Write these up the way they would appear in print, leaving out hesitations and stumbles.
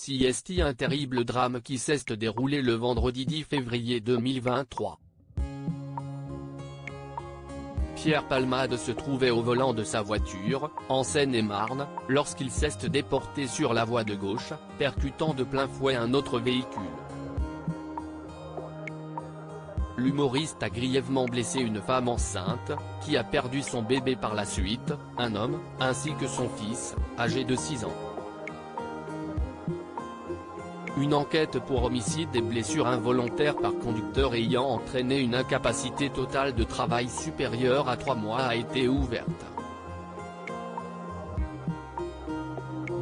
CST, un terrible drame qui s'est déroulé le vendredi 10 février 2023. Pierre Palmade se trouvait au volant de sa voiture, en Seine-et-Marne, lorsqu'il s'est déporté sur la voie de gauche, percutant de plein fouet un autre véhicule. L'humoriste a grièvement blessé une femme enceinte, qui a perdu son bébé par la suite, un homme, ainsi que son fils, âgé de 6 ans. Une enquête pour homicide et blessure involontaire par conducteur ayant entraîné une incapacité totale de travail supérieure à 3 mois a été ouverte.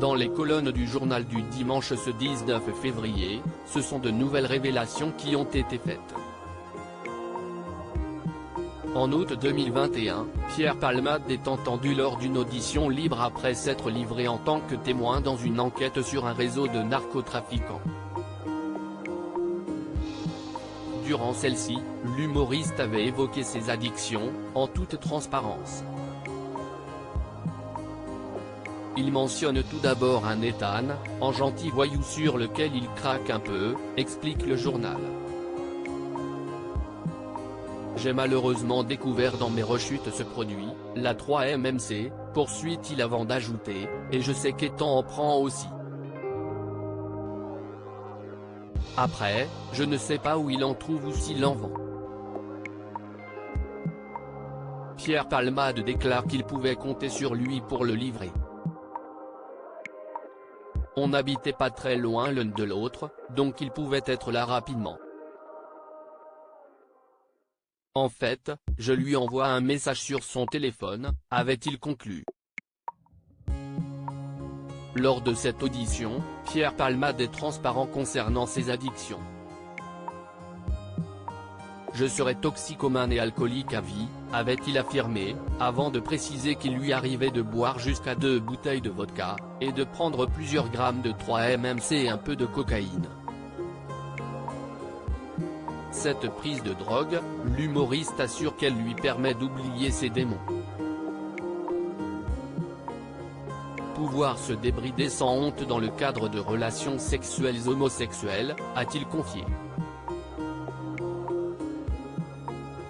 Dans les colonnes du journal du dimanche ce 19 février, ce sont de nouvelles révélations qui ont été faites. En août 2021, Pierre Palmade est entendu lors d'une audition libre après s'être livré en tant que témoin dans une enquête sur un réseau de narcotrafiquants. Durant celle-ci, l'humoriste avait évoqué ses addictions, en toute transparence. Il mentionne tout d'abord un Ethan, en gentil voyou sur lequel il craque un peu, explique le journal. J'ai malheureusement découvert dans mes rechutes ce produit, la 3-MMC, poursuit-il avant d'ajouter, et je sais qu'Ethan en prend aussi. Après, je ne sais pas où il en trouve ou s'il en vend. Pierre Palmade déclare qu'il pouvait compter sur lui pour le livrer. On n'habitait pas très loin l'un de l'autre, donc il pouvait être là rapidement. En fait, je lui envoie un message sur son téléphone, avait-il conclu. Lors de cette audition, Pierre Palmade est transparent concernant ses addictions. Je serai toxicomane et alcoolique à vie, avait-il affirmé, avant de préciser qu'il lui arrivait de boire jusqu'à 2 bouteilles de vodka, et de prendre plusieurs grammes de 3-MMC et un peu de cocaïne. Cette prise de drogue, l'humoriste assure qu'elle lui permet d'oublier ses démons. Pouvoir se débrider sans honte dans le cadre de relations sexuelles homosexuelles, a-t-il confié.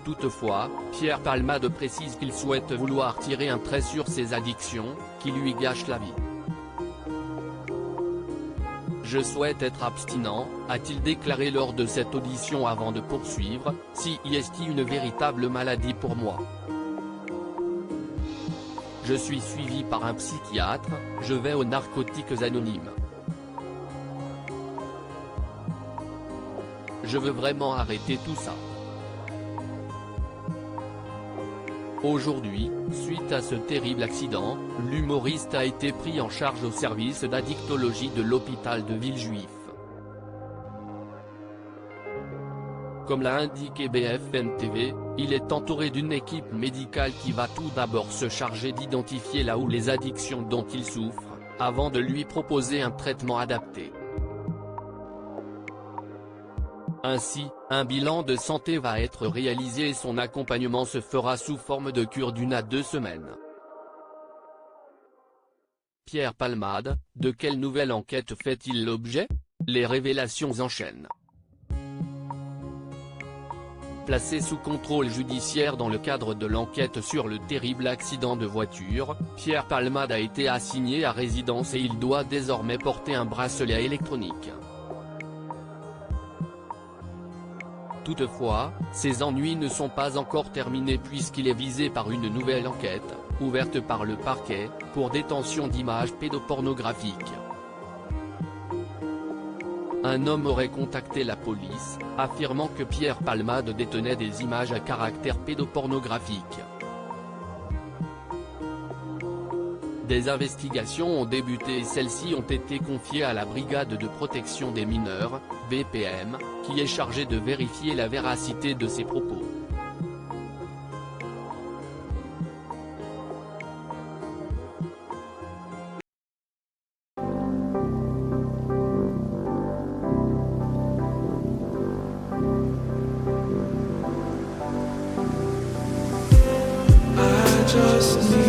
Toutefois, Pierre Palmade précise qu'il souhaite vouloir tirer un trait sur ses addictions, qui lui gâchent la vie. Je souhaite être abstinent, a-t-il déclaré lors de cette audition avant de poursuivre, si est une véritable maladie pour moi. Je suis suivi par un psychiatre, je vais aux narcotiques anonymes. Je veux vraiment arrêter tout ça. Aujourd'hui, suite à ce terrible accident, l'humoriste a été pris en charge au service d'addictologie de l'hôpital de Villejuif. Comme l'a indiqué BFM TV, il est entouré d'une équipe médicale qui va tout d'abord se charger d'identifier là où les addictions dont il souffre, avant de lui proposer un traitement adapté. Ainsi, un bilan de santé va être réalisé et son accompagnement se fera sous forme de cure d'1 à 2 semaines. Pierre Palmade, de quelle nouvelle enquête fait-il l'objet? Les révélations enchaînent. Placé sous contrôle judiciaire dans le cadre de l'enquête sur le terrible accident de voiture, Pierre Palmade a été assigné à résidence et il doit désormais porter un bracelet électronique. Toutefois, ses ennuis ne sont pas encore terminés puisqu'il est visé par une nouvelle enquête, ouverte par le parquet, pour détention d'images pédopornographiques. Un homme aurait contacté la police, affirmant que Pierre Palmade détenait des images à caractère pédopornographique. Des investigations ont débuté et celles-ci ont été confiées à la Brigade de protection des mineurs, BPM, qui est chargée de vérifier la véracité de ces propos. I just need